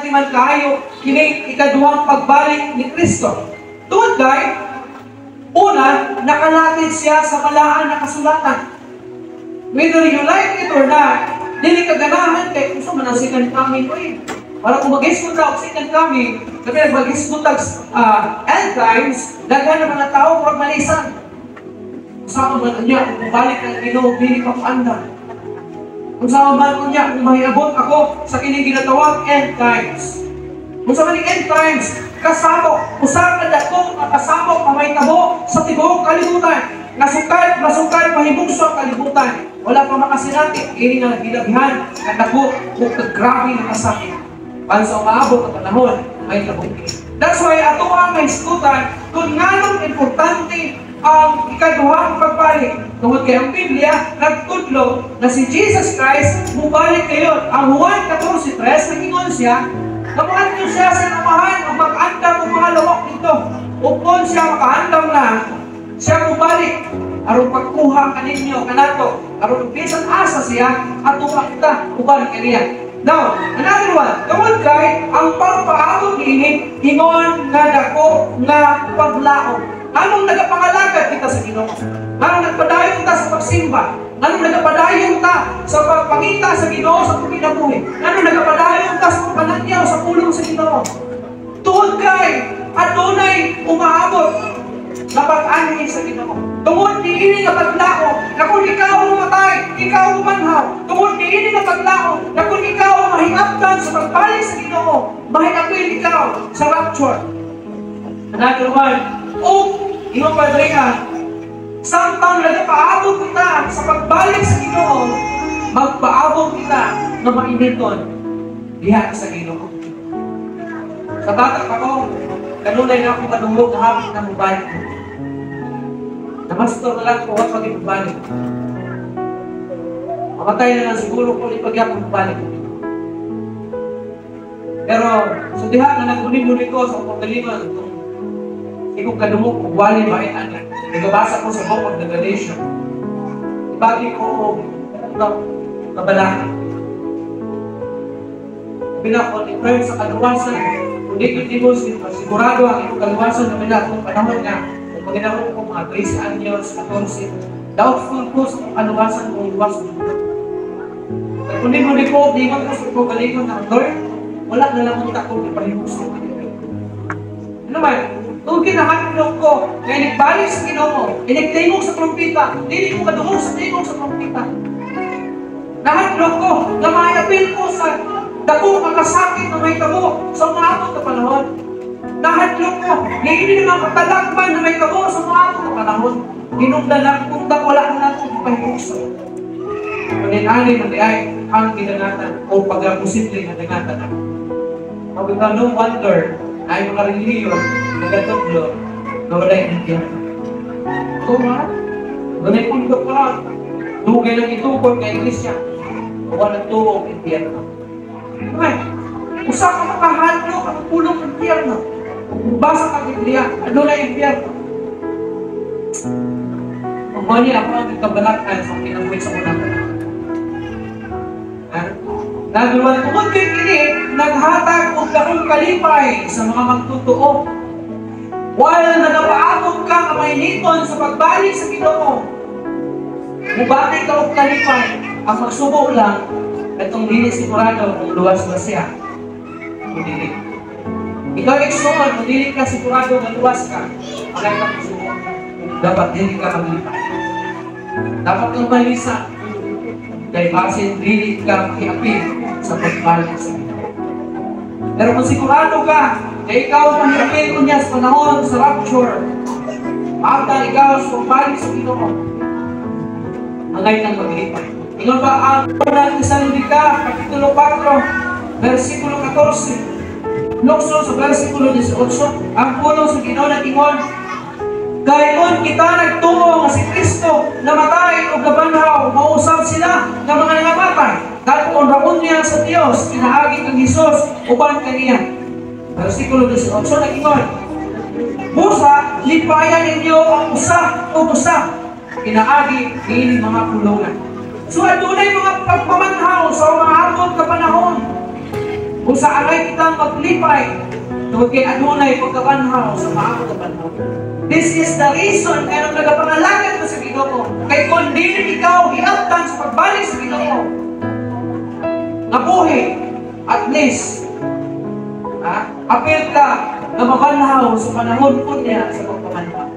ni man kayo kining ikaduhang pagbalik ni Kristo. Tungod kay una, nakalatid siya sa malaan na kasulatan. Whether you like it or not, dili ka ganahan kay kung saan manasikan kami ko eh. Para kung mag-isgot na oksikan kami, kasi mag-isgot end times, daghan ng mga tao kung malisan. Saan man niya, kung balik ang Ginoo, dili pa paanda. Kung saan man niya, kung mahiabot ako sa kining ginatawag end times. Kung saan man end times, kasabok, usa ka dako kasabok pamahitabo sa tibuok kalibutan. Nasukad, mahibugso ang kalibutan. Wala pa makasinati, ini nga gilabhan, kadako, kung grabe na kasakit. Para sa umaabot ang panahon, may tabukin. That's why ato ang mahiskutan kung nganong importante ang ikaduhang pagbalik. Tungod kay ang Biblia, nagtudlo na si Jesus Christ mubalik kayo. Ang Juan 14:3, nagingon siya, namuhan niyo siya sa namahan ang mag-andam ng mga lawak nito. Upon siya makahandam na, siya mubalik. Aron pagkuha kaninyo, kanato. Aron bisan asa siya, ato makita, uban kaniya. Now, another one, tungod kay ang pagpaabot ini ingon nga dako nga paglaom. Anong nagapangalagad kita sa Ginoo? Anong nagpadayon ta sa pagsimba? Anong nagapadayon ta sa pagpangita sa Ginoo sa pagkinabuhi? Anong nagapadayon ta sa pagpanagyaw sa pulong sa Ginoo? Tungod kay adunay umaabot na pag-anhin sa Ginoo. Tungod ni ini nga paglao, na kung ikaw umatay, ikaw umanhaw. Tungod ni ini nga paglao, na kung ikaw mahingaptan sa pagbalik sa Ginoo, mahingapin ikaw sa rapture. Another one, iyong padringan, samtang nagpaabot kita sa pagbalik sa Ginoo, magpaabot kita na mainiton diha sa Ginoo. Sa bata pa ko, kanunay na akong kadungog na hapit na mabalik ko. Namastor na lang ko huwag pag-ibalik. Mamatay na lang siguro kung ipagyak ang balik ko. Pero sa diha na nagmuni-muni ko sa pagkaliman itong ikong kadungog kung wali maitan. Nagabasa ko sa Book of the Galatians. Ibagi ko kabalahan. Pinakon, i-pray sa kaluwasan. Kung di ko sigurado ang ikong kaluwasan na pinakon panahon nga. Kung ginawin ko mga 13 anyos, 14, doubtful ko sa kaluwasan kung iwas ko. Kung di ko, di ko sa pagkaliman ng Lord, wala na lang kung takong ipahimos ko. Ano ba? Kung kinahanap ko, kaya nagbalik sa Ginoo, inigtingog sa trumpita, hindi ko kadungog sa tingog sa trumpita. Nahanap ko, na mayapin ko sa dako makasakit na may tabo sa mga abot na panahon. Nahanap ko, hindi naman katalagman na may tabo sa mga abot na panahon. Hinungdalan kung wala na natin ipahimos. Paninali na di ay ang ginangatan o pag-posible na dangatan. Pagka no wonder ay mga reliyon nagatutlo na wala yung impyerno. Ito nga, ganay kong doktorat, dugay lang itukod kay Iglesia, wala tuwong impyerno. Okay, usa ka makahadlo, kapulong impyerno. Kung basa ka Biblia, ano na impyerno? Kung mali ako ang kabalatan sa kinabuhi sa unang panahon. Nagluwan tungod kay kini, naghatag og dakong kalipay sa mga magtutuo. While nagapaabot ka kamayniton sa pagbalik sa Ginoo, mubati ka og kalipay, ang magsubo lang, itong dili sigurado kung luwas ba siya. Kung dili. Ikaw iksuon, kung dili ka sigurado na luwas ka, alay ka magsubo. Dapat dili ka maglipay. Dapat kang malisa. Dahil basin, dili ka makiapin sa pagbalik sa Ginoo. Pero kung sigurado ka na ikaw mahiapin ko niya sa panahon sa rapture, after ikaw sa pagbalik sa Ginoo, hanggang nang maglipay. Ingon ba ang unang Tesalonica, Kapitulo 4, versikulo 14, lukso sa versikulo 18, ang pulong sa Ginoo na ingon, gayon kita nagtungo nga si Kristo namatay o gabanhaw, mausap sila ng mga nangamatay. Dahil kung raon niya sa Diyos, kinaagi kang Isus, uban kaniya. Versikulo 18 na ingon, busa, lipayan ninyo ang usa o busa, kinaagi ini mga pulungan. So, adunay mga pagpamanhaw sa mga abot na panahon. Kung sa aray kitang maglipay, tungkol kay adunay pagkabanhaw sa maamo na banhaw. This is the reason kaya nang nagapangalagan mo sa Ginoo. Kay kung di ikaw hiabtan sa pagbalik sa Ginoo, nabuhi, at least, apil ka na mabanhaw sa panahon po niya sa pagpabanhaw.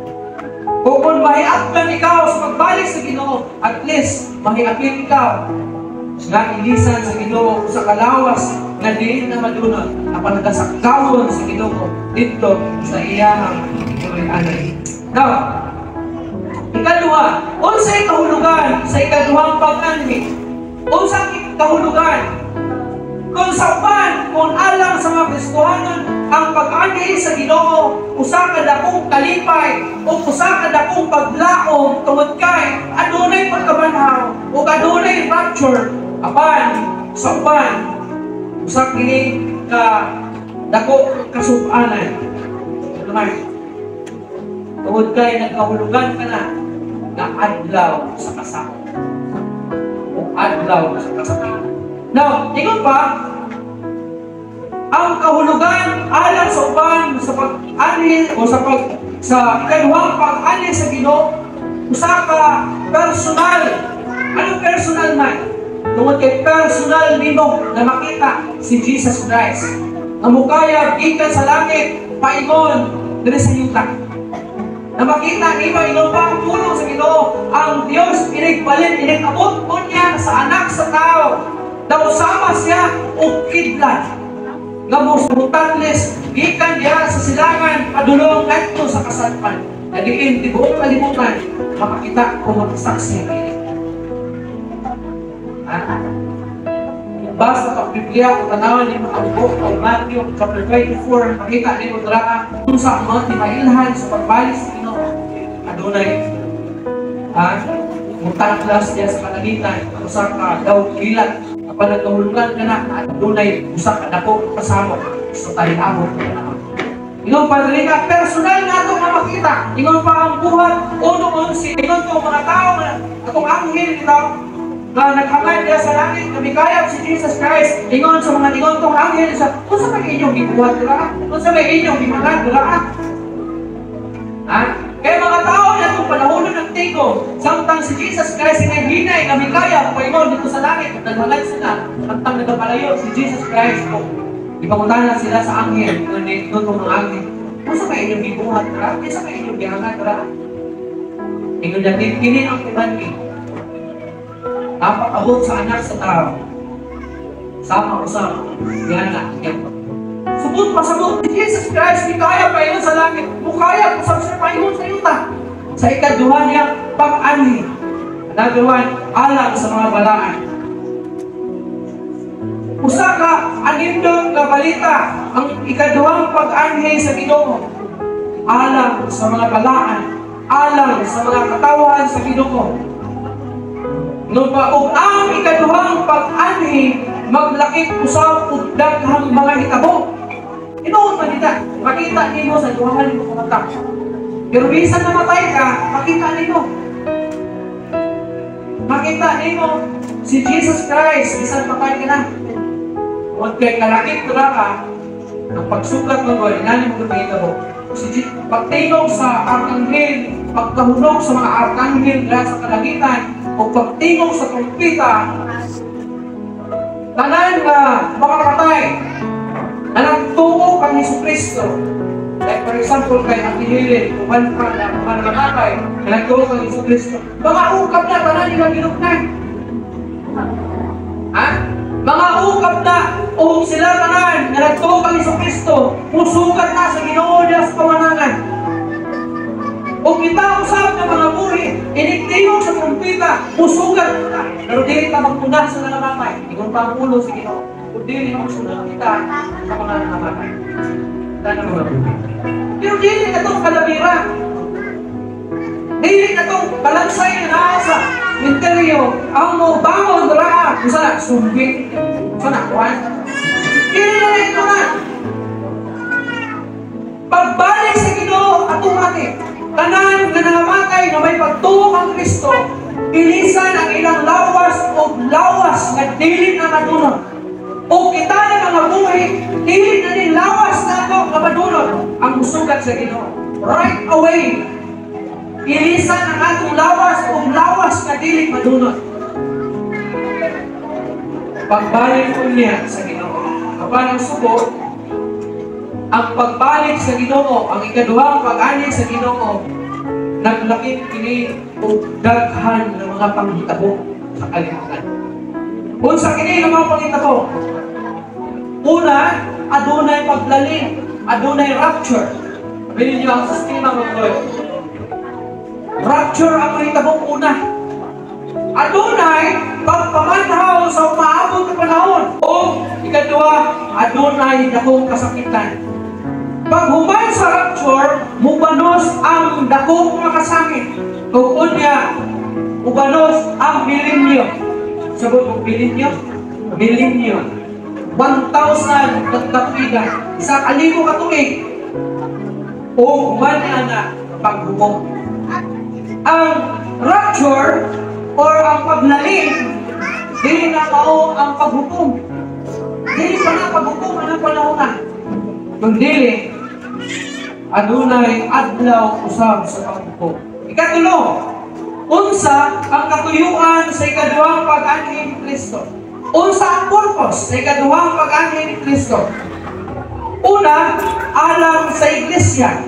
Kung mahiabtan ikaw sa pagbalik sa Ginoo, at least, mahiapil ikaw nga ilisan sa Ginoo sa kalawas nga di na madunod na panagasakawon sa Ginoo dito sa iyang anay. Now, ikaduha, unsay kahulugan sa ikaduhang pag-anhi? Unsay kahulugan? Kung sa uban, kung alang sa mga Kristohanon, ang pag-anhi sa Ginoo, usa ka dakong kalipay, o usa ka dakong paglaom tungod kay adunay pagkabanhaw, o adunay rapture, apan sa uban, usa kini ka dako kasub-anan. Tungod kay nagkahulugan ka na adlaw sa kasama. O adlaw sa kasama. Now, tingnan pa, ang kahulugan alang sa uban sa pag-anhi o sa ikaduhang pag-anhi sa Ginoo, usa ka personal. Anong personal man? Tungod kay personal nimo na makita si Jesus Christ. Na mukaya gikan sa langit, paingon diri sa yuta. Na makita nimo ingon pa ang tulong sa Ginoo, ang Dios inigbalin, inigabot po niya sa anak sa tao. Daw sama siya o kidlat. Nga musutanles, gikan diya sa silangan, padulong adto sa kasadpan. Na diin, tibuong kalimutan, makakita kung magsaksi. Basta sa Biblia, kung tanawan ni mga book of Matthew, chapter 24, makita ni mo dara kung sa mga timailhan sa pagbalik sa Ginoo. Adunay, mutanglas niya sa kanalitan, usa ka daw kilat. Kapag nagkahulugan ka na, adunay, usa ka dako kasama sa talihawon ka na. Ingon pa rin ka, personal na ito na makita. Ingon pa ang buhat, unong-unsi. Ingon ko mga tao na itong anghel nito, na naghangad niya sa langit, namikayap si Jesus Christ. Ingon sa mga ingon tong anghel, kung sa may inyong gibuhat nila, kung sa may inyong gimanad nila. Kaya mga tao na itong panahon ng tigo, samtang si Jesus Christ hinay-hinay, namikayap, paingon dito sa langit, naghangad sila, samtang nagpapalayo si Jesus Christ ko. Ipangutanan sila sa anghel, ingon tong mga anghel, kung sa may inyong gibuhat nila, kung sa may inyong gihangad nila. Ingon niya, kini ang tibangi. Napakabot sa anak sa tao. Sama-usap. Yan na. Subot pa sabot ni Jesus Christ, di kaya pa yun sa langit. Mukaya pa sa payon sa yuta. Sa ikaduhan niya, pag-anhi. Another one, alam sa mga balaan. Usa ka, anindong kabalita, ang ikaduhang pag-anhi sa Ginoo. Alam sa mga balaan. Alam sa mga katawan sa Ginoo. Nung paug ang ikaduhang pag-anhi, maglakip usap ug daghang mga hitabo. Inoon man nita, makita nimo sa duhahan nimo mga tao. Pero bisan namatay ka, makita nimo. Makita nimo si Jesus Christ, bisan patay ka na. Huwag kay kalakip ka, ang pagsukat mo ba, inanin mo ka hitabo. Pagtingog sa arkanghel, pagkahulog sa mga arkanghel dahil sa kalangitan, o pagtingog sa trumpeta, tanan nga makapatay na nagtungo kang Jesucristo. Like for example, kay Atililin, kuman ka na makapatay na nagtungo kang Jesucristo. Mga ukap na, tanan nga ginuknan. Mga ukap na, o sila tanan na nagtungo kang Jesucristo, musukat na sa Ginoo niya sa pamanangan. O kita usap ng mga buhi, iniktingog sa trumpeta, musugat na. Pero dili ka magpundan sa nangamatay. Ikon pa ang ulo sa Ginoo. Kung dili magsunod kita sa mga nangamatay. Sana mga buhi. Pero dili na itong kalabira. Dili na itong balansay na nasa interior. Ang mo bangon raa. Kung sana, sumbit. Sana, kuhan. Dili na ito na. Pagbalik sa Ginoo, automatic. Tanan na nangamatay na may pagtuo ang Kristo, bilisan ang ilang lawas o lawas na dili na madunod. O kita na mga buhay, dili na din lawas na ito na madunod ang musugat sa Ginoo. Right away, ilisan ang atong lawas o lawas na dili madunod. Pagbalik ko niya sa Ginoo. Kapag ang subo, ang pagbalik sa Ginoo, ang ikaduhang pag-anig sa Ginoo, naglakip kini o daghan ng mga panghitabo sa kalimutan. Kung sa kini ng mga panghitabo, una, adunay paglalim, adunay rapture. Sabihin niyo ang sistema ng Lord. Rapture ang panghitabo una. Adunay pagpamanhaw sa umaabot na panahon. O ikaduha, adunay dakong kasakitan. Paghuman sa rapture, mubanos ang dakong mga kasakit. Kung niya, mubanos ang milenyo. Sabot mo, milenyo? Milenyo. 1,000 katuigan. Isa kalibo katuig. O humana na paghubog. Ang rapture or ang paglalim, dili na mao ang paghukom. Dili pa na paghukom ang panahon na. Kundi adunay adlaw usab sa paghukom. Ikatulo, unsa ang katuyuan sa ikaduhang pag-anhi ni Kristo? Unsa ang purpose sa ikaduhang pag-anhi ni Kristo? Una, alam sa iglesia.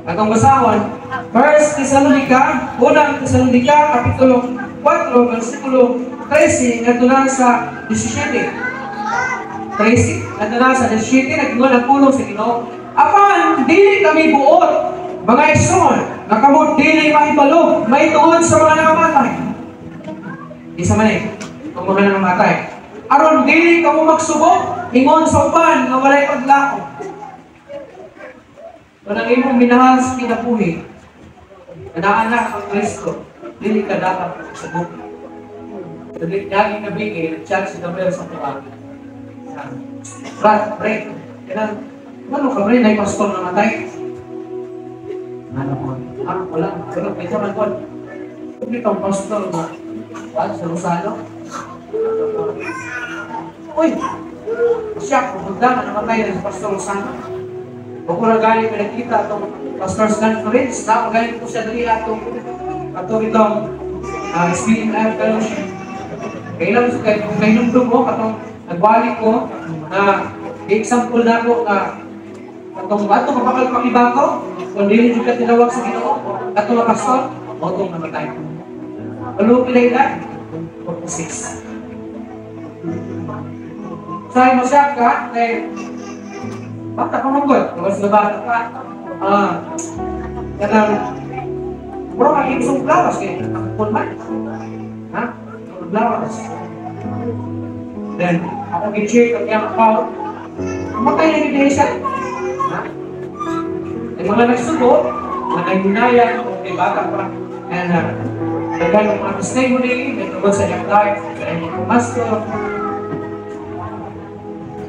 Atong basahon, 1 Thessalonica, unang Thessalonica, kapitulo 4, versikulo 13, ngadto na sa 17. 13, ngadto na sa 17, nagduwa ng pulong sa Ginoo. Apan, dili kami buot, mga igsoon, nakamot dili mahibalo, may tuod sa mga nakamatay. Isa man eh, ang mga nakamatay. Aron dili kamo magsubok, ingon sa uban nga walay paglako. Kung ang imong minahal sa kinabuhi, anak-anak ang Kristo, dili ka dapat magsubok. Dili lagi nabigay, chat si Gabriel sa tuwa. Brad, break. Ano ka rin, ay pastor na matay? Ano ko? Wala. Pero may saman ko. Hindi kang pastor na sa Rosalo. Uy! Siya, pupunta na namatay na si Pastor Rosalo. Huwag ko na galing pinakita itong Pastor Stan Flores. Na, galing ko siya dali atong itong Speaking Life Fellowship. Kailan ko kayo, kung kainumdum mo, katong nagwalik ko, na example na ako na atong kapakal pakibako, kung hindi ka tinawag sa Ginoo, atong mga pastor, o itong namatay. Walu pinailan, 46. Sa'yo mo siya ka, bata ka manggol, kapag sila bata ka, kanang, bro, ang ibusong blawas kayo, ang punman. Ha? Blawas. Then, ako gi-check ang iyang account, matay na yung siya. Ha? Yung mga nagsugot, mga nagdunayan, kung bata pa, and nagano mga testimony, may tungkol sa iyang life, sa iyang pastor.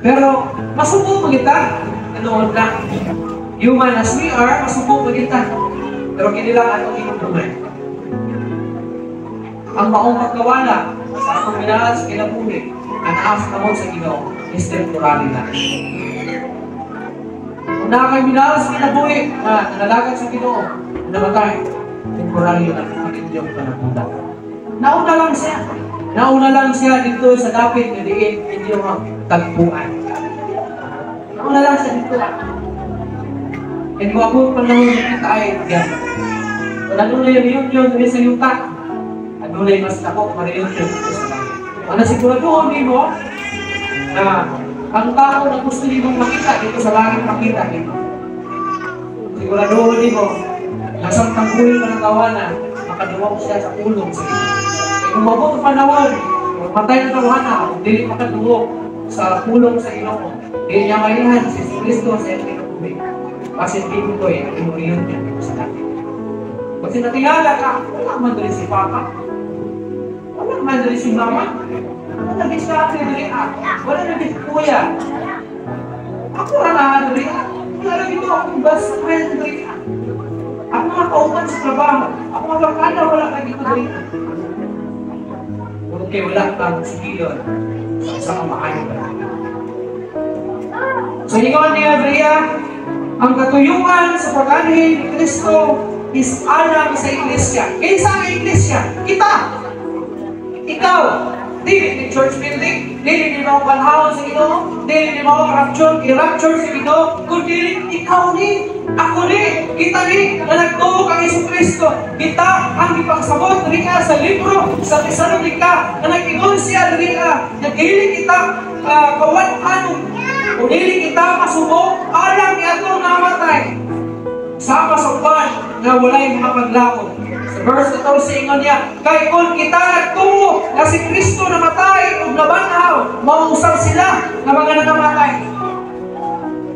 Pero, masubo mo kita. Ano na? Human as we are, masubo mo kita. Pero kinilangan ang inutuman. Ang maong pagkawala sa akong minahal sa kinabuhi, ang naas na mo sa Ginoo, is temporary na. Kung nakakay minahal sa kinabuhi, na nalagad sa Ginoo, namatay, temporary na ang inyong panapunta. Nauna lang siya. Nauna lang siya dito sa dapit na diin inyong tagpuan. Nauna lang siya dito. And kung ako panahon na kita ay yan. Kung ano na yung sa yuta, ano na yung mas ako, mariyon yung sa langit. Ang nasiguraduhan din mo, na ang tao na gusto niyo makita dito sa langit, makita dito. Siguraduhan din mo, nasang tangguhin pa ng tawanan, makaduwag siya sa ulong sa ito. Kung mabot ang panahon, matay na tawanan, kung dili makaduwag sa ulong sa Ginoo, hindi niya malihan si Kristo sa iyong kinubig. Kasi hindi ko ang imuriyon niya dito sa langit. Kasi natingala ka, wala man dali si Papa, wala man dali si Mama, wala na si Ate dali wala na si Kuya. Ako na dali wala na dito akong best friend dali ako makaupan sa trabaho, ako makakala wala na dito dali. Kung Okay, wala kang sigilon sa kamaayo ka. So, ingon ni Andrea, ang katuyuan sa pag-anhin ni Kristo is alam sa iglesia. Kaya sa iglesia, kita! Ikaw! Dili ni church building, dili ni mga panahon sa Ginoo, dili ni mga i-rapture sa Ginoo, kundi ikaw ni, ako ni, kita ni, na nagtuo kang Jesucristo. Kita ang ipagsabot rin sa libro, sa Tesalonica, na nag-ingon siya rin nagili kita kawan-anong, kung dili kita masubok, alam ni ato namatay. Sama sa uban na walay mga paglakot. Sa verse 14 ingon niya, kay kung kita nagtuo na si Kristo namatay o nabanhaw, mausap sila na mga nanamatay.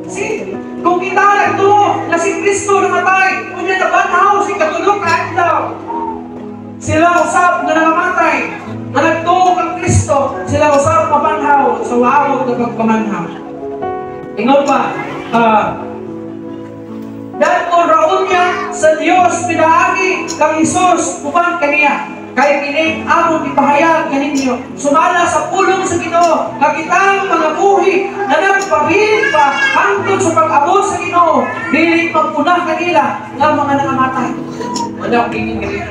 See? Kung kita nagtuo na si Kristo namatay o niya nabanhaw, si katulog na adlaw, sila usap na nanamatay, na nagtuo kang Kristo, sila usap mabanhaw sa waawag na pagpamanhaw. Ingon pa, dahil kung raon niya sa Diyos pinaagi kang Isus uban kaniya kay kining among ipahayag kaninyo sumala sa pulong sa Ginoo nga kitang mga buhi na nagpabilin pa hangtod sa pag-abot sa Ginoo dili magpunah kanila nga mga nangamatay. Wala akong tingin kanina.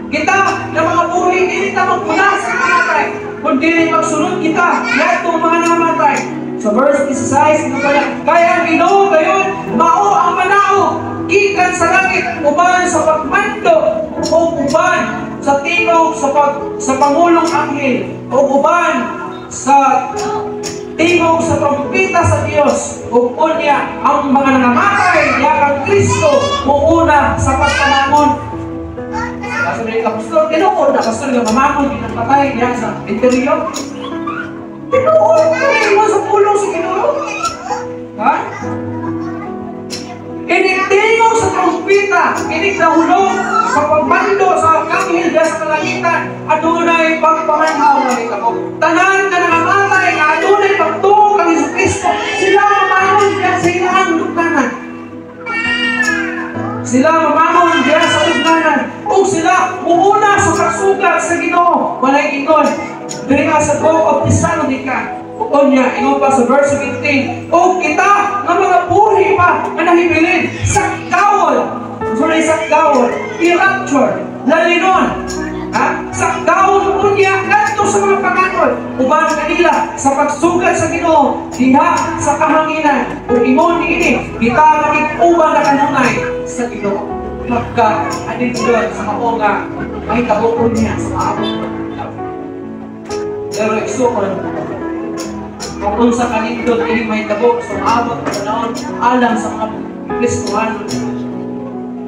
Kita na mga buhi dili ta magpunah sa nangamatay kundi magsunod kita yatong mga nangamatay. Sa verse 16, kaya ang Ginoo gayon, mao ang manao, gikan sa langit, uban sa pagmando, o uban sa tingog sa Pangulong Anghel, o uban sa tingog sa trompeta sa Dios, o unya ang mga nangamatay, yakang Kristo, muuna sa pagkamangon. Kasunod ka, Pastor, tinuod na, Pastor, yung mamangon, pinagpatay niya sa interior. Tinuod na rin mo sa pulong sa Ginoo. Ha? Initingog sa trompeta, iniknahulog sa pagmando sa kanghel sa kalangitan, adunay pagpamanhaw na ito. Tanan ka nangamatay, na adunay pagtuo kang Jesucristo, sila mamangon diyan sa ilang lugnanan. Sila mamangon diyan sa lugnanan. O sila muuna sa pagsugat sa Ginoo. Walay ingon. Diri sa book of Thessalonica. O niya, ingon pa sa verse 15. O kita nga mga buhi pa na nahibilin sa kawol. Sorry, sa kawol. I-rapture. Lalinon. Sa kawol po niya nato sa mga panganod. Uban kanila sa pagsugat sa Ginoo. Diha sa kahanginan. O ingon ni ini, kita maging-uban na kanunay sa Ginoo. Magka, anin doon sa maunga, may tabukon niya sa maabot. Pero iksukon, kung sa kanindot, ini may tabok sa maabot na panahon, alam sa mga Kristuhan.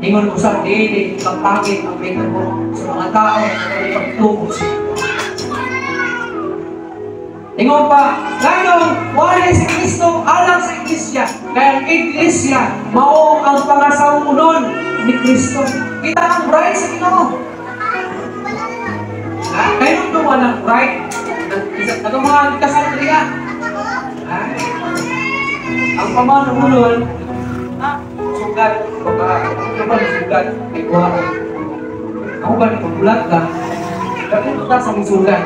Ingon ko sa dili, pagpagit ang may tabok sa mga tao na pagtubos. Ingon pa, ganong wala si Kristo alam sa Iglesia, kaya ang Iglesia, mao ang pangasawunon ni Kristo. Kita ang bride sa Ginoo. Kayo tuwa ng bride. Atong mga kasal niya. Ang pamanuhulon, sugat. Ano sugat? Ikaw ako. Ako ba nagpagulat ka? Bakit ito sa mga sugat?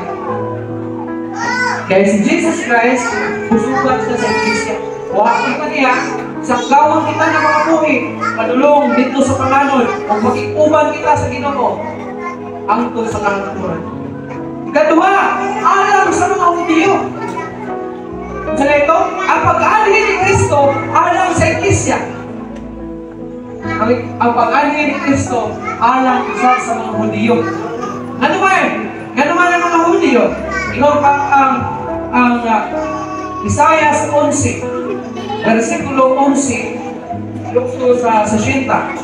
Kaya si Jesus Christ, pusugat siya sa Iglesia. Wakit pa niya, sa gawang kita ng mga buhi, padulong dito sa panganod, o mag-ikuban kita sa Ginoo, ang ito sa kanaturan. Ikaduha, alam sa mga Hudiyo. Sa ito, ang pag-anhin ni Kristo, alam sa Iglesia. Ang pag-anhin ni Kristo, alam sa mga Hudiyo. Ano ba eh? Ano ba ang mga Hudiyo? Ikaw pa ang Isaiah 11, versikulo 11, lukso sa Shinta.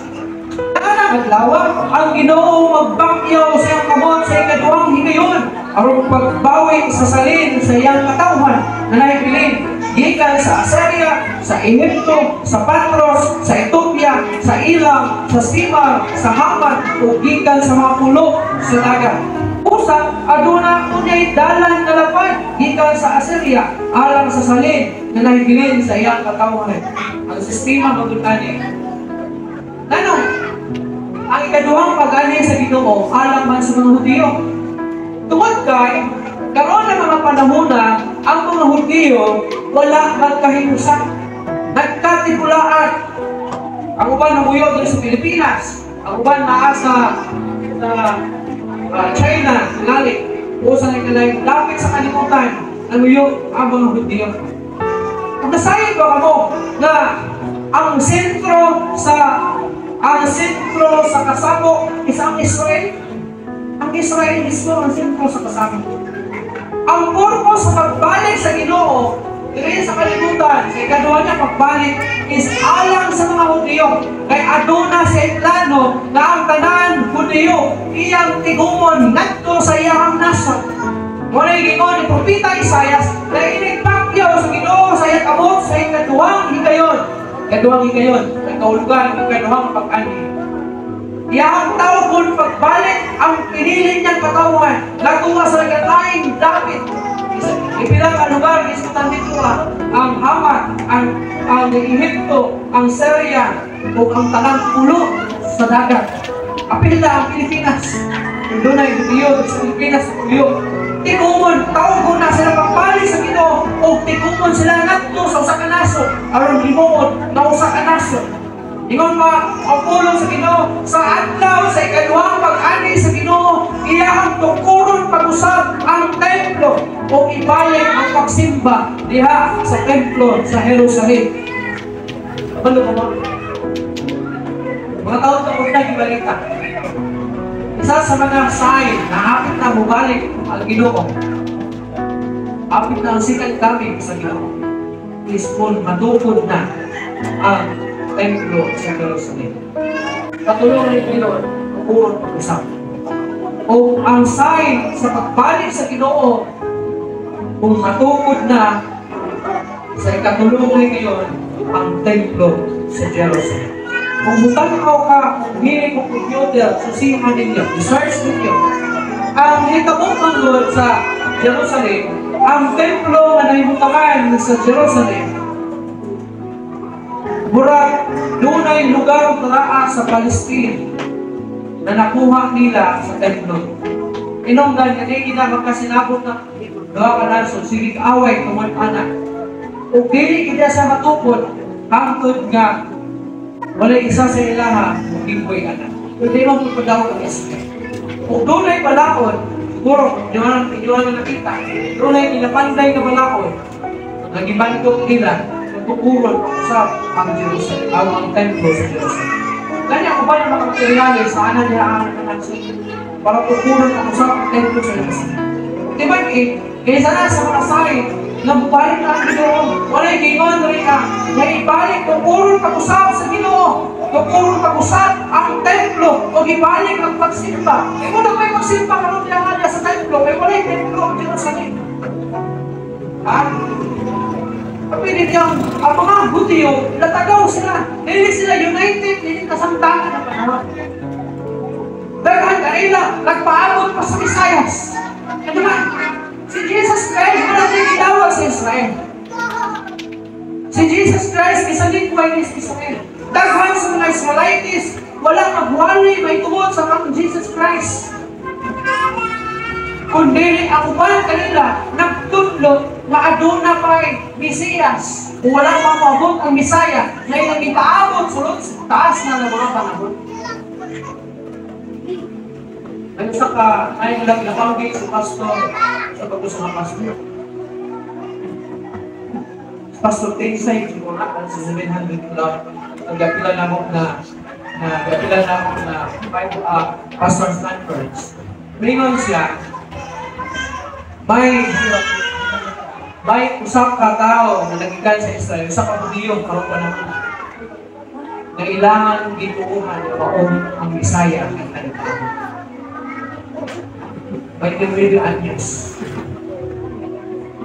Naglawa, ang Ginoo magbakyaw sa iyang kamot sa ikaduhang higayon, aron pagbawi sa salin sa iyang katawhan na nahibilin, gikan sa Assyria, sa Egypto, sa Patros, sa Ethiopia, sa Ilang, sa Simar, sa Hamat, o gikan sa mga pulo sa dagat. Usa, aduna unyay dalan na lapad, gikan sa Assyria, alang sa salin na nahibilin sa iyang katawhan. Ang sistema magutani. Nanong, ang ikaduhang pag-anhin sa Ginoo, alam man sa mga Hudiyo. Tungod kay, Karon na mga panahon na ang mga Hudyo wala magkahinusan. Nagkatipulaan. Ang uban namuyog sa Pilipinas. Ang uban naa sa China, Galit. O sa nagkalay, lapit sa kalimutan, namuyog ang mga Hudyo. Ang nasayin ko kamo na ang sentro sa kasamo is ang Israel. Ang Israel mismo ang sentro sa kasamo. Ang purpose sa pagbalik sa Ginoo, dili sa kalibutan, sa ikaduha niya pagbalik is alang sa mga Hudyo. Kay aduna sa plano na ang tanan Hudyo iyang tigumon ngadto sa iyang nason. Muna gingon ni Propeta Isaias na inipakyaw sa Ginoo sa iyang abot sa ikaduhang higayon. Ikaduhang higayon, nagkaulugan, ikaduhang pag-ani. Iyang tao kung pagbalik ang pinili niyang katawan, natuwa sa nagkataing David. Ipilang ang lugar, isutan dito ang Hamat, ang Ehipto, ang Syria, o ang talang pulo sa dagat. Apil na ang Pilipinas. Doon ay Hudyo, sa Pilipinas, Hudyo. Tigumon, tawag na sila pagbalik sa Ginoo, o tigumon sila ngadto sa usa ka nason, aron himuon na usa ka nason. Ingon ang pulong sa Ginoo sa adlaw sa ikaduhang pag-ani sa Ginoo, iyang tukuron pag-usab ang templo o ibalik ang pagsimba diha sa templo sa Jerusalem. Ano ba? Mga taon na kung nag-ibalita. Isa sa mga sign na hapit na mubalik ang Ginoo. Hapit na ang second coming sa Ginoo. Is kung matukod na ang templo sa Jerusalem. Katulong ng Ginoo, pagpurong pag-usap. O ang sign sa pagbalik sa Ginoo, kung matukod na sa ikatulong ng Ginoo, ang templo sa Jerusalem. Kung butanaw ka, kung hiling kong computer, susihan ninyo, research ninyo. Ang hitabong manggod sa Jerusalem, ang templo na nahimutakan sa Jerusalem, murag dunay lugar taraa sa Palestine na nakuha nila sa templo. Inunggan kani gina magkasinabot na duha ka nasod sige away tungod anak. Ug dili kita sa matukod hangtod nga wala isa sa ilaha ug giboy anak. Kundi mo pagdaw ang Israel. Ug dunay balaod siguro diwan na nakita. Dunay ginapanday nga balaod. Nagibantog nila tukuron sa ang Jerusalem, ang templo sa Jerusalem. Kanya ko ba ng mga materyales sa anan niya ang nakansin para tukuron sa ang templo sa Jerusalem. Diba kaysa na sa mga sign na bubalik na ang Ginoo, wala'y gingon rin ka, na ibalik tukuron pag-usap sa Ginoo, tukuron pag-usap ang templo, o ibalik ang pagsimba. E kung may pagsimba ka nung niya sa templo, may wala'y templo ang Jerusalem. Ha? Kapili niyang, ang mga Hudyo, natagaw sila. Hindi sila united, hindi kasamtangan na panahon. Daghan kanila, nagpaabot pa sa Isaias. Ano man, si Jesus Christ, wala nang ginawa sa Israel. Si Jesus Christ, isa din po ay Israel. Daghan sa mga Israelites, walang magwali, may tungod sa mga Jesus Christ. Kundi ako ba kanila nagtudlo na aduna pa'y Mesiyas. Kung wala pa maabot ang Misaya, na ilang ipaabot sulod sa taas na mga panahon. Nagsa ka, ay nagbanggi si pastor sa pag-usap ng pastor. Pastor Tinsay, siguro na sa 700 club. Nagapila na ako na Pastor Stanfords. Mayroon siya, may usap ka tao na nagikan sa Israel, sa pamiliyong karoon pa naman na ilangan gituuhan maong ang Bisaya at Tagalog. May Emilio Anyos.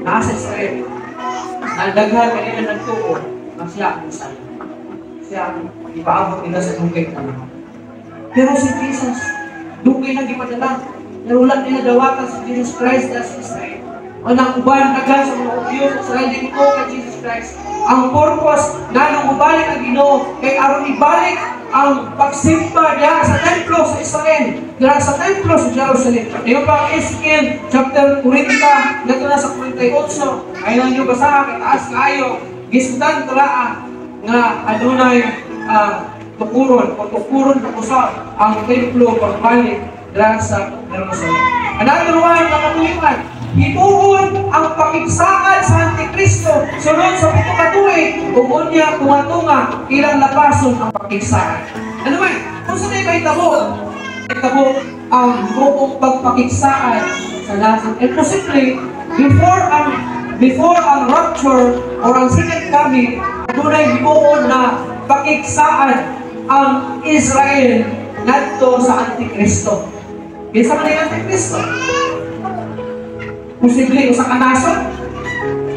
Nasa Israel. Nandaghan kanina nagtuon na siya ang Bisaya. Siya ipaabot nila sa dugay panahon. Pero si Jesus, dugay na gipadala. Narulat nila dawatan sa Jesus Christ na sa Israel. O nang uban agad sa mga Hudyo sa hindi ko kay Jesus Christ. Ang purpose na nang ubalik ang Ginoo kay aron ibalik ang pagsimba diya sa templo sa Israel, diya sa templo sa Jerusalem. Yung pa Ezekiel chapter 40, nato na sa 48, ayun nyo basahan, itaas kayo, gisdan tala nga adunay tukuron o tukuron na usap ang templo pagbalik diya sa Jerusalem. Another one, nakatulipan, ituon ang pakigsakad sa Antikristo sunod sa pito katuig kung unya tunga-tunga ilang lapason ang pakigsakad. Ano man? Kung saan ay mahitabo ang buong pagpakigsakad sa lahat. And posibleng before ang rapture or ang second coming, tunay buon na pakigsakad ang Israel ngadto sa Antikristo. Kinsa man ang Antikristo? Posible usa ka nason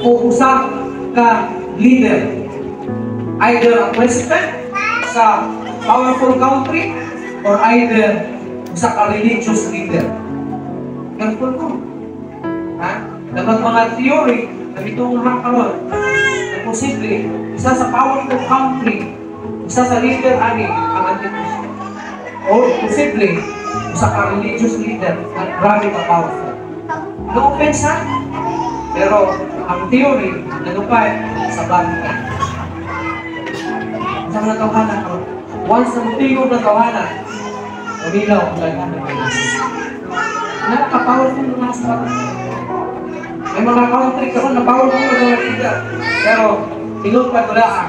o usa ka leader, either a president sa powerful country or either usa ka religious leader. Ganun ko. Dapat mga theory na itong karon na posible isa sa powerful country, isa sa leader ani ang Antikristo, or posible usa ka religious leader na grabe ka powerful. No offense ha? Pero ang theory, nagupay sa Vatican. Sa mga tawanan ko, once na tiyo na tawanan, nabilaw ang gano'n ng Pilipinas. Nakaka-powerful na sa Vatican. May mga country karon na powerful na mga leader. Pero, tingog pa tulaan.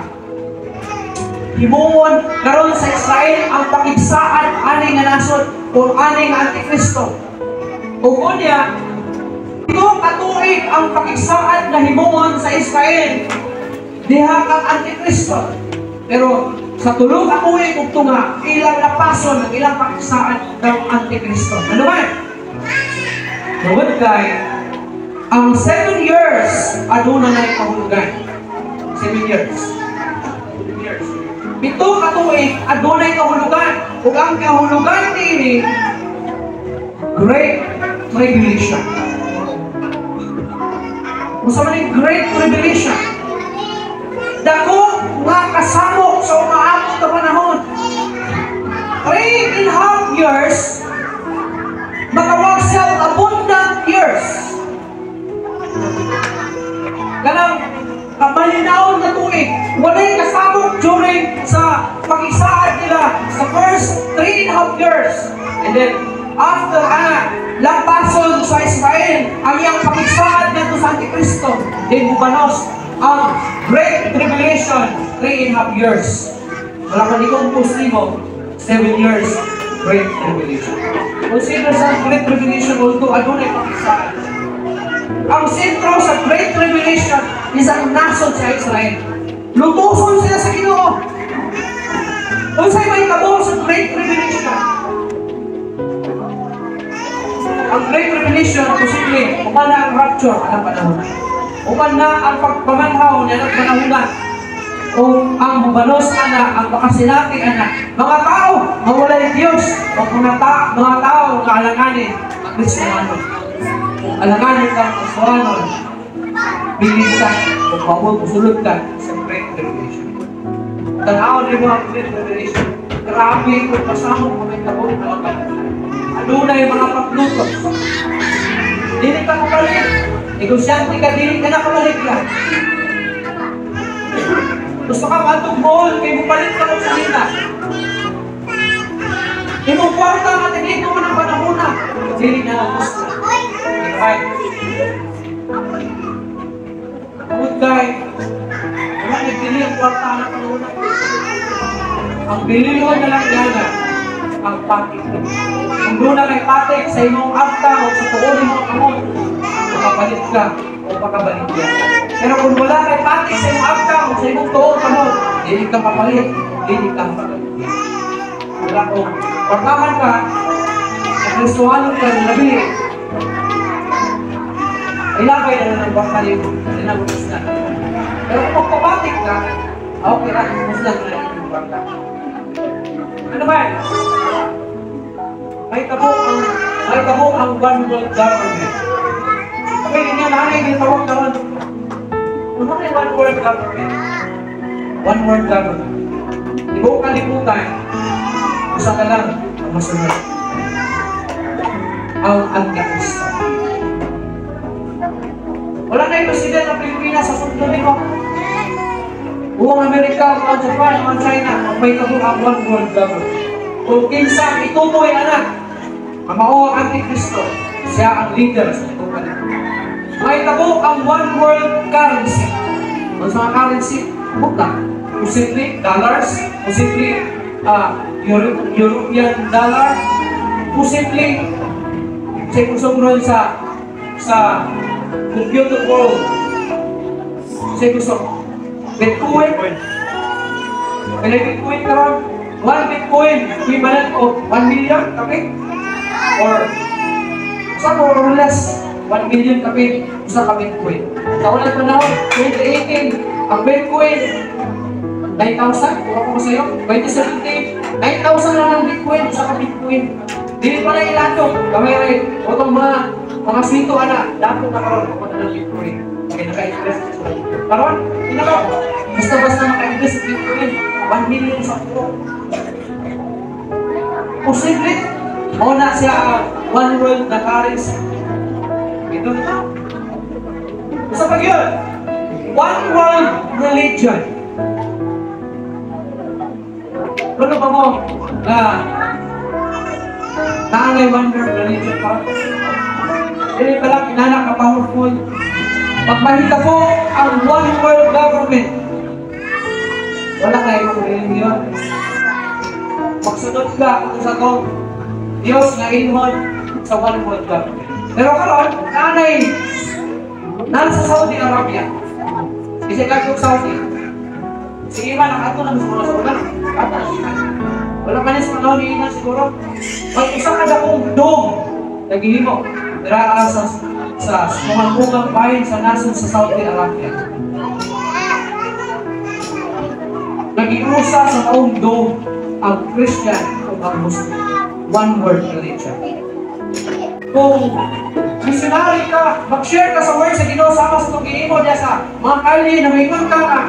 Himuon karon sa Israel ang pakigsaan aning nga nasod o aning nga Antikristo. O kunya, ito katuig ang pakigsaan na himuon sa Israel diha kang Antikristo. Pero sa tulong katuig ug tunga ilang lapason ang ilang pakigsaan ng Antikristo. Ano man? Tungod kay ang 7 years aduna na kahulugan. 7 years. Pito katuig adunay kahulugan ug ang kahulugan niini Great Tribulation. Usa man ni Great Tribulation. Dako nga kasamo sa umaabot na panahon. 3.5 years makawag sa abundant years. Kanang kamalinaon na tuig, walay kasabot during sa pag-isaad nila sa first 3.5 years. And then, after lampason sa Israel, ang iyang pag-isaad nito sa Antikristo, then bubanos ang Great Tribulation, 3.5 years. Wala ka nikong positibo, 7 years, Great Tribulation. Consider sa Great Tribulation, although adunay pag-isaad. Ang sentro sa Great Tribulation is ang nasod sa Israel. Lutuson sila sa Ginoo. Kung sa'yo may tabo sa Great Tribulation, ang Great Tribulation, posible, uman na ang rapture, anong panahon. Uman na ang pagpamanhaw niya ng panahunan. O ang bubanos, ang makasinati, mga tao, mawalay Diyos, o mga tao, kaalanganin, ang Kristiyano. Alanganin kang Kristiyano, bilin ka, o pamod, usulod ka sa Great Tribulation. Tanaw din mo ang Great Tribulation. Grabe kung kasama kung may tabong alaman. Adunay mga paglutos. Dili ka kabalik. Negosyante ka, dili ka na kabalik lang. Gusto ka matong bowl, kaya mupalit ka kung salina. Inuporta ka, tingin mo ng panahon na. Dili na ang gusto. Okay. Good guy. Wala nagdili ang kwarta na panahon na. Ang bililo na lang gana, ang patik. Kung doon na kay patik sa imong akta o sa tuon mo kamot, makapalit ka o makabalik ka. Pero kung wala kay patik sa imong akta o sa imong tuon kamot, hindi ka papalit, hindi ka makapalit. Wala kung pagkaman ka, nagristuhanon ka ng labi, ilagay na lang ang bakal yung sinagulis na. Pero kung magpapatik ka, okay na, muslan na lang yung bakal. Ano ba? May tabo ang one world government. Okay, hindi yan nanay yung tawag naman. Ano na yung one world government? One world government. Ibo ka kalibutan, isa ka lang ang masunod. Ang Antikristo. Wala na yung president ng Pilipinas sa sundo nito. Buong Amerika, buong Japan, buong China, may tabo ang one world government. Kung kinsa itutoy anak, ang mao ang Antikristo, siya ang leader sa itong kalibutan. May tabo ang one world currency. Ang mga currency, buka. Posibleng dollars, posibleng European dollar, posibleng sa kusong sa computer world. Sa kusong Bitcoin. Kaya Bitcoin karon, 1 Bitcoin equivalent of 1 million kapit or sa more or less 1 million kapit sa Bitcoin. Sa unang panahon, 2018, ang Bitcoin 9,000, kung ako sa'yo, 2017, 9,000 lang ang Bitcoin, sa Bitcoin. Dili pa na ilato, kami rin, o itong mga swito ana, dato na karoon, kung ano ng Bitcoin. Kaya naka-invest sa Bitcoin. Karoon, inagaw, basta-basta naka-invest sa Bitcoin, 1 million sa puro. Posible, o na siya one world na currency. Ito na. Basta pag yun, one world religion. Ano ba mo na naangay one world religion pa? Hindi pala inanak ka powerful. Pag mahita po ang one world government, wala kayo religion. Magsunod ka kung sa to, Diyos na inhon sa one world government. Pero karon, nasa Saudi Arabia. Kasi kagong Saudi. Si Iman, nakato na gusto na sa ulan. Kata na siya. Wala pa niya sa panahon ni Iman siguro. Pag isa ka na kong dome, naghihimo. Diraan sa sumangungang bayan sa nasun sa Saudi Arabia. Nag-iusa sa taong dome ang Christian o ang Muslim. One word religion. Kung missionary ka, mag-share ka sa word sa Ginoo sama sa itong giimo niya sa mga kalye na may ka na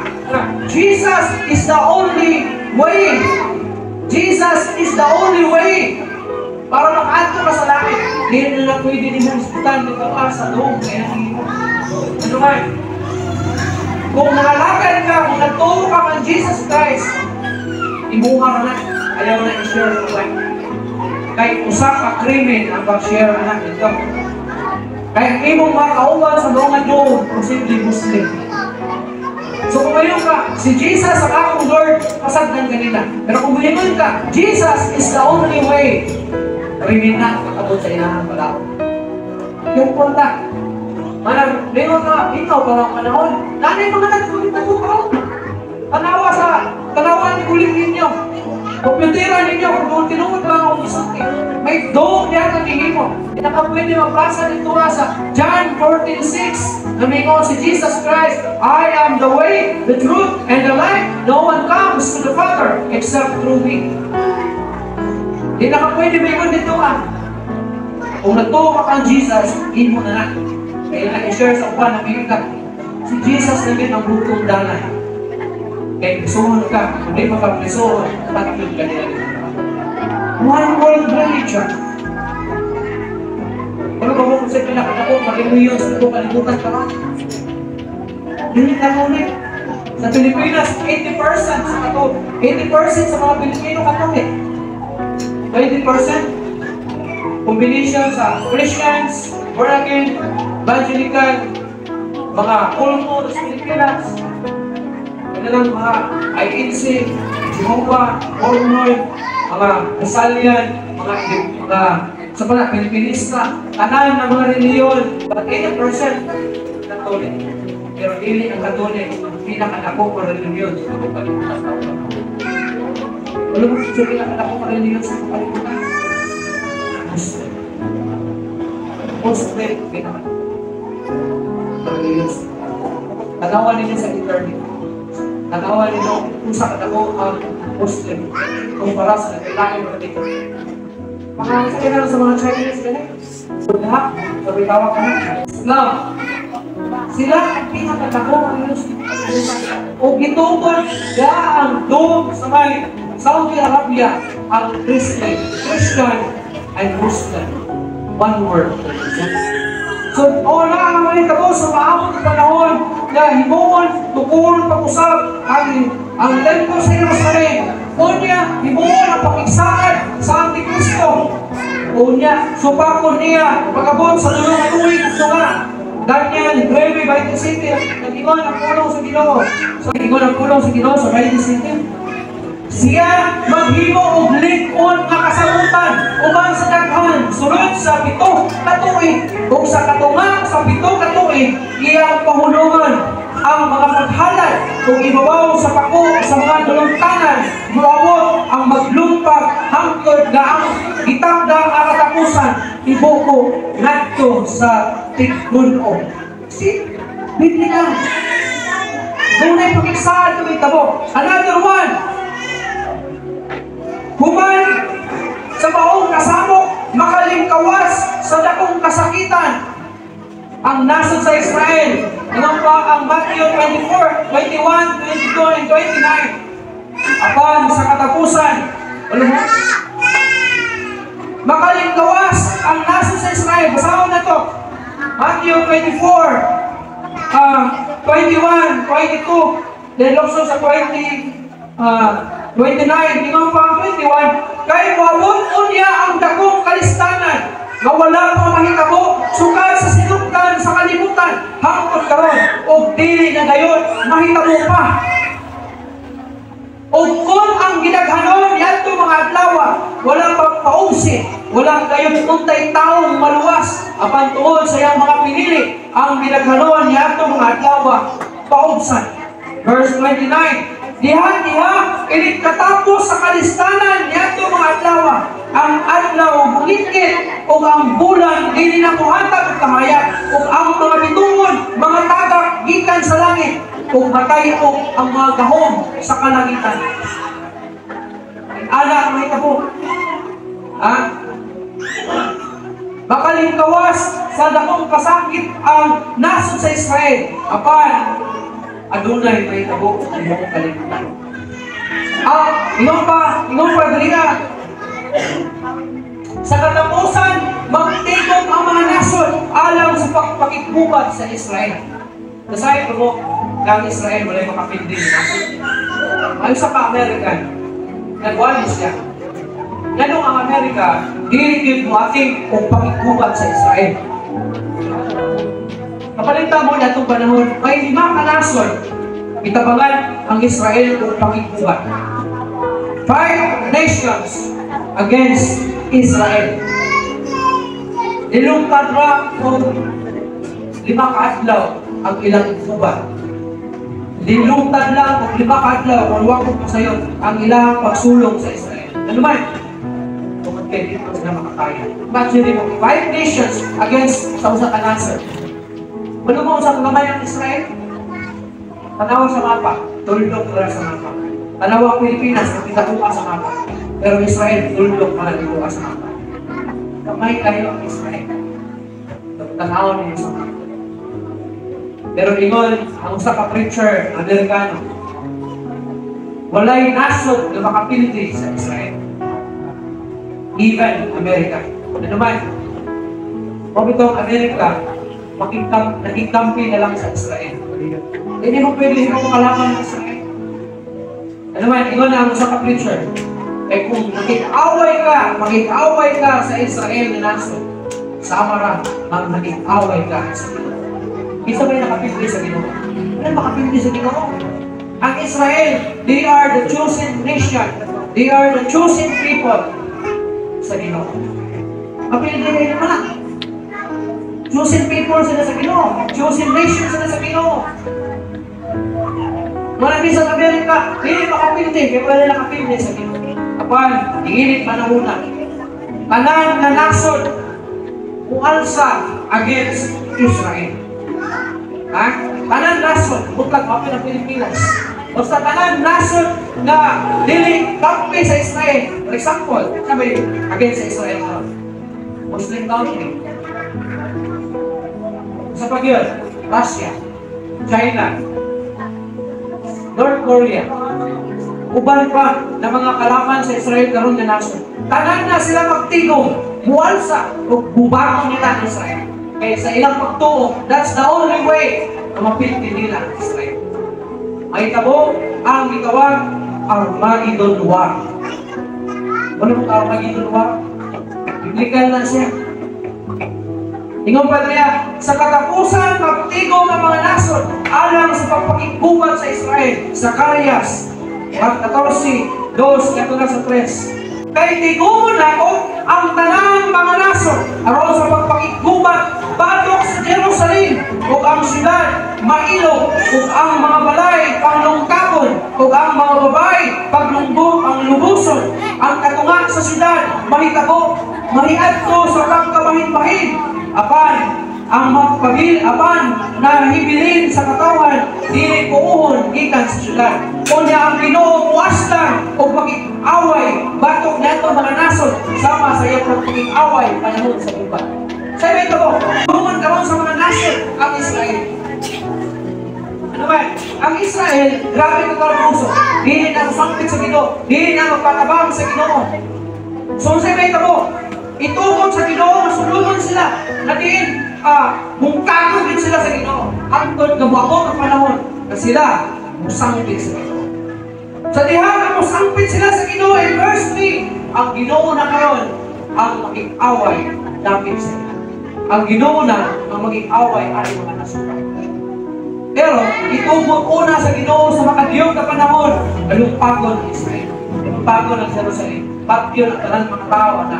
Jesus is the only way. Jesus is the only way para makaanto ka sa langit. Hindi na pwede ni mong isputan dito sa doon. Kaya nangimo. Ano nga? Kung nangalakad ka, kung nagturo ka man Jesus Christ, ibuha ka na. Ayaw na i-share sa life. Kahit usak ka krimen ang pag-share anak nito. Kahit imong mga kauban sa doongan doon, posibleng Muslim. So kung ngayon ka, si Jesus ang akong Lord, pasagdan kanila. Pero kung ngayon ka, Jesus is the only way. Krimen na, kakabot sa inahan pala. Yung punta. Manang, ngayon ka, ikaw pa ang panahon. Nanay mga nagsulit na sukaw. Tanawa ni ulit ninyo. Komputera ninyo kung doon tinunod lang ang isang may doon yan ang hihimo. Hindi na pwede magbasa dito sa John 14:6 na may si Jesus Christ, I am the way, the truth, and the life. No one comes to the Father except through me. Hindi na pwede may dito Kung nagtuwa ka ang Jesus, hindi mo na natin. Kaya na-share sa upan na may si Jesus na rin ang butong dalan. Kaya isuhon ka, hindi makapisuhon, tatlong ka nila. One world religion. Ano ba kung sa pinakita ko, mag-inuyon sa itong kalibutan ka ba? Hindi ka ngunit. Sa Pilipinas, 80% sa kato. 80% sa mga Pilipino katolik. 20% combination sa Christians, born again, evangelical, mga kulto sa Pilipinas. Ano lang mga INC, Jehovah, Mormon, mga Kasalian, mga sa pala, Pilipinista, tanan ng mga reliyon, but 80% Katolik. Pero hindi ang Katolik, ang pinaka-dako ko reliyon sa kapalibutan. Ano mo sa pinaka-dako ko reliyon sa kapalibutan? Muslim. Muslim, pinaka-dako reliyon. Tanawan ninyo sa eternity. Nagawa nito kung sa katabo ang Muslim kumpara sa nagkailangan ng dito. Makakasaya na sa mga Chinese ganun. Lahat, sabi tawag ka na. Islam. Sila ang pinakatabo ang Muslim. O gitungkol ang doon sa may Saudi Arabia ang Christian and Muslim. One word. So, wala ang mga tabo sa maamot ng panahon na himuon, tukul, pag-usap, ang templo sa Jerusalem. Unya, himuon ang pakigsaan sa Antikristo. Unya, supakon niya, pagkabot sa lulong tuwing ito nga. Daniel 9:27, nag-ingon ang pulong sa Ginoo. So, nag-ingon ang pulong sa Ginoo sa 27. Siya maghimo og lig-on nga kasabutan uban sa daghan sulod sa 7 ka tuig ug sa katunga sa 7 ka tuig iyang pahulungan ang mga paghalad ug ibabaw sa pako sa mga dulongtanan moabot ang maglumpag hangtod nga ang gitakda nga katapusan ibuko ngadto sa tigbuno. See? Biblia. Dunay pakigsaan kami tabo. Another one. Human sa baong kasamok, makalingkawas sa dakong kasakitan ang nasod sa Israel. Ano pa ang Matthew 24, 21, 22, and 29. Apan sa katapusan, makalingkawas ang nasod sa Israel. Basahan na to. Matthew 24, 21, 22, then also sa 29, tingnan pa ang 21, kay moabot unya ang dakong kalistanan nga wala pa mahitabo sukad sa sinugdan sa kalibutan hangtod karon og dili na dayon mahitabo pa. Og kung ang gidaghanon yadto mga adlaw wala pang paubsi, walang gayon untay taong maluwas apan tuod sa iyang mga pinili ang gidaghanon yadto mga adlaw paubsan. Verse 29, diha ilit katapos sa kalistanan yadto mga adlaw ang adlaw bungikit ug ang bulan dili na mohatag og kahayag ug ang mga bitungon mga tagak gikan sa langit ug matay og ang mga gahom sa kalangitan. Ana ang may tabo. Makalingkawas sa dakong kasakit ang nasod sa Israel apan adunay may tabo ang iyong kalimutan. Ingon pa diriya. Sa katapusan, magtigom ang mga nasod alang sa pagpakikbubat sa Israel. Nasay ko kang Israel wala makapindi ng nasod. Ay sa pa-American, nagwalis siya. Ganong ang Amerika, dili mo ating kung pakikbubat sa Israel. Kapalita mo na itong panahon, may 5 ka nasod, itabangan ang Israel kung pakikbuhat. 5 nations against Israel. Nilungkad ra kung 5 ka adlaw ang ilang ikbuhat. Nilungkad lang kung 5 ka adlaw kung wakot mo sa'yo ang ilang pagsulong sa Israel. Ano man? Kung hindi mo sila makakaya. Imagine mo, 5 nations against sa usa ka nasod. Ano mo sa kagamay ng Israel? Tanawa sa mapa, tuldok na sa mapa. Tanawa ang Pilipinas, nakita ko sa mapa. Pero Israel, tuldok na dito sa mapa. Kamay kayo ang Israel. Tanawa niyo sa mapa. Pero ingon, ang usa ka preacher, Amerikano, walay nasod na makapildi sa Israel. Even America. Ano naman? Kung itong Amerika, nakiktampi na lang sa Israel. Hindi mo pwede mo kalaman ng Israel. Ano man, ingon na ang sa ka-preacher. Eh kung makik-away ka sa Israel na nasod, sama ra ang nakik-away ka sa Ginoo. Isa ba yung nakapindi sa Ginoo? Ano makapindi sa Ginoo? Ang Israel, they are the chosen nation. They are the chosen people sa Ginoo. Mapili din naman lang. Chosen people sila sa Ginoo. Chosen nation sila sa Ginoo. Marami sa Amerika, hindi makapildi, kaya wala nakapildi sa Ginoo. Apan, inginit panahuna. Tanan na nasod, ualsa against Israel. Ha? Tanan nasod, mutlak mapin ang Pilipinas. Basta tanan nasod na dili kampi sa Israel. For example, sabi, against sa Israel. Muslim country. Sa pag-yun, Russia, China, North Korea, uban pa na mga kalaban sa Israel karon nga nasod. Tanan na sila magtigom, mualsa ug bubaton nila ang Israel. Kaya sa ilang pagtuo, that's the only way na mapilti nila ang Israel. May tabo ang gitawag Armageddon War. Ano ang Armageddon War? Biblical na siya. Ingon pa niya, sa katapusan, magtigom ng mga nasod alang sa pagpakigubat sa Israel, sa Karyas, 14, 2, sa 3. Kay tigumon ako ang tanang mga nasod aron sa pagpakigubat batok sa Jerusalem ug ang syudad mailog ug ang mga balay panglungkapon ug ang mga babay paglunggo ang lubuson ang katunga sa syudad mahitabo mahiadto sa pagkabahin-bahin apan ang magpagil apan na hibilin sa katawan dili puuhon gikan sa syudad. Unya ang Ginoo muastan o pagig-away batok nato mga nasod sama sa iyang pagig-away panahon sa gubat. Sabi ito po, human karon sa mga nasod ang Israel. Ano ba? Ang Israel, grabe ka karuso. Dili na sangkit sa Ginoo, dili na magpatabang sa Ginoo. So sabi ito po, itungkol sa Ginoo, masulungan sila na diin mungkago din sila sa Ginoo. Antod nga buwako ang panahon na sila musangpit sa Ginoo. Sa diha na musangpit sila sa Ginoo in verse 3, ang Ginoo na karon ang makig-away dapit sa Ginoo. Ang Ginoo na ang maging-away ay mga nasulat. Pero itubog una sa Ginoo sa makadiyog na panahon, alumpagon ng Israel, alumpagon ng Jerusalem, bagyo ng tanan mga tao na.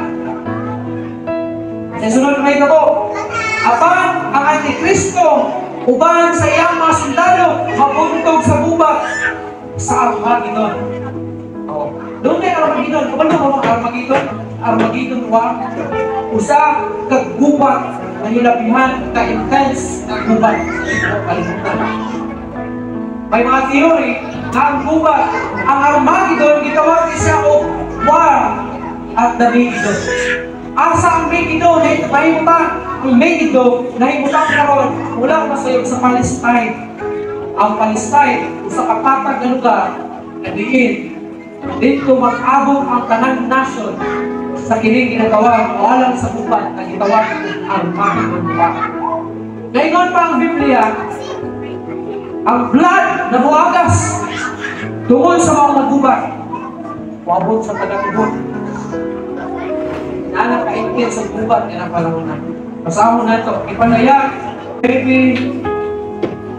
Sa sunod na ito po, apan ang Antikristo uban sa iyang mga sundalo mabuntog sa gubat sa Armageddon. Doon na Armageddon. Kapag naman Armageddon, Armageddon War, usa kaggubat na hilapihan ka-intense na gubat sa kalimutan. May mga theory na ang gubat, ang Armageddon, gitawag siya o War at the Megiddo. Asa ang Megiddo na itapahimutan? Ang Megiddo na himutan karon mula masayog sa Palestine. Ang Palestine, sa kapatag na lugar na diin, dito mag-abot ang tanang nasyon sa kining ginatawag o alang sa gubat na gitawag ang Armageddon War. Ngayon pa ang Biblia, ang blood na buagas tungkol sa mga nagubat, wabot sa taga-tubod. Nakakaingkit sa gubat na panahon na. Pasahon na ito. Ipanaya, maybe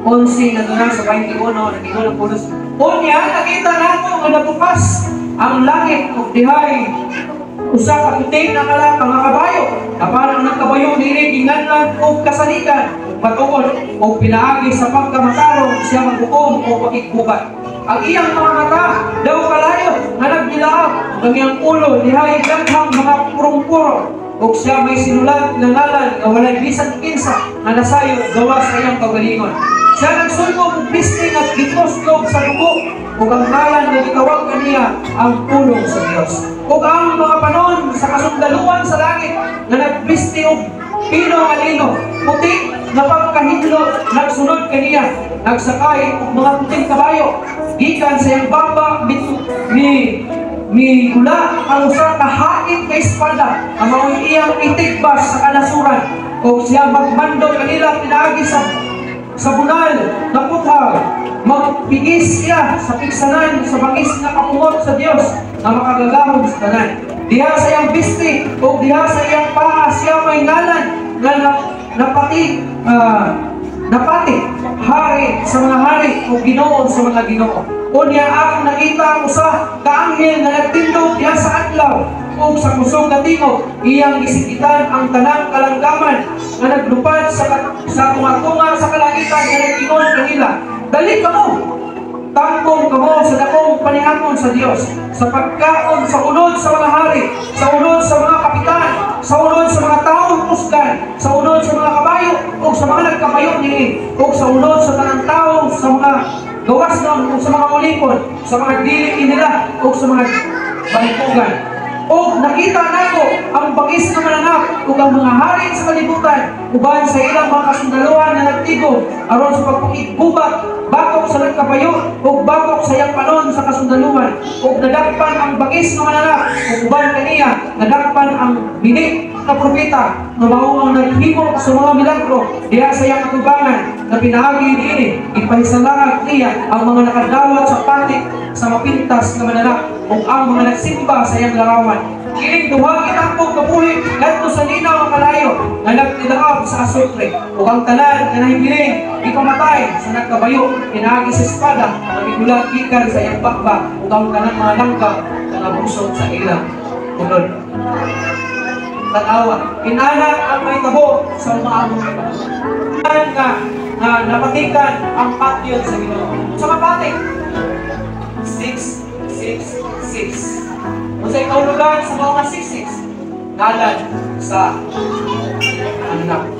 11 na doon sa 21, nag-ingon ang pulos. Unya, nakita nato nga nabukas ang langit o dihay. Usa ka puting na kala mga kabayo. Na parang nagkabayo nili, ginganlan o kasalikan. Matuon o pinaagi sa pagkamatarong siya magbukom o pagkigubat. Ang iyang mga mata daw kalayo na nagdilaab ang iyang ulo dihay daghang mga purong-puro ug siya may sinulat na ngalan na walay bisan kinsa na nasayo gawa sa iyang kagalingon. Siya nagsulbong pisting at gitoslog sa dugo ug ang ngalan na gitawag kaniya ang pulong sa Dios. Ug ang mga panon sa kasundaluhan sa langit na nagbisti og pino alino puti na pagkahidlo nagsunod kaniya nagsakay og mga puting kabayo gikan sa iyang baba ni gula ang usa ka hain kay espada ang mao'y iyang itigbas sa kanasuran o siya magmando kanila pinaagi sa bunal na puthag magpigis siya sa piksanan sa bangis na kapungot sa Dios na makagalahog sa tanan. Diha sa iyang bisti o diha sa iyang paa siya may ngalan na napati hari sa mga hari o Ginoo sa mga Ginoo. Unya ang nakita ang usa ka anghel na nagtindog diha sa adlaw ug sa kusog na tingog iyang gisigitan ang tanang kalanggaman na naglupad sa tunga-tunga sa kalangitan nga nag-ingon kanila, dali kamo, tangkong kamo sa dakong panihaton sa Dios, sa pagkaon sa unod sa mga hari, sa unod sa mga kapitan, sa unod sa mga taong pusgan, sa unod sa mga kabayo o sa mga nagkabayo nini, o sa unod sa tanang tao, sa mga gawas nun, o sa mga ulipon, sa mga dili nila, o sa mga balipugan. O nakita nako ang bangis na mananap ug ang mga hari sa kalibutan uban sa ilang mga kasundaluhan na nagtigo aron sa pagpakigubat batok sa nagkabayo, ug batok sa iyang panon sa kasundaluhan, ug nadakpan ang bagis nga mananap, ug uban kaniya nadakpan ang bini na propeta nga mao ang naghimo sa mga milagro diha sa iyang atubangan na pinaagi niini ipahisalaat niya ang mga nakadawat sa patik sa mapintas nga mananap ug ang mga nagsimba sa iyang larawan. Kining duha kitangkog kabuhi ngadto sa linaw ang kalayo nga nagtilaab sa asupre ug ang tanan nga nahibiling ikamatay sa nagkabayo pinaagi sa espada nga migulat gikan sa iyang bakba ug ang tanang mga langgam nga nabusog sa ilang ulod. Tanawa, inana ang may tabo sa umaabot nga napatikan ang patyon sa Ginoo. Sa mapatik 666. Kung sa ikaulugan sa mga 66, ngalan sa anak.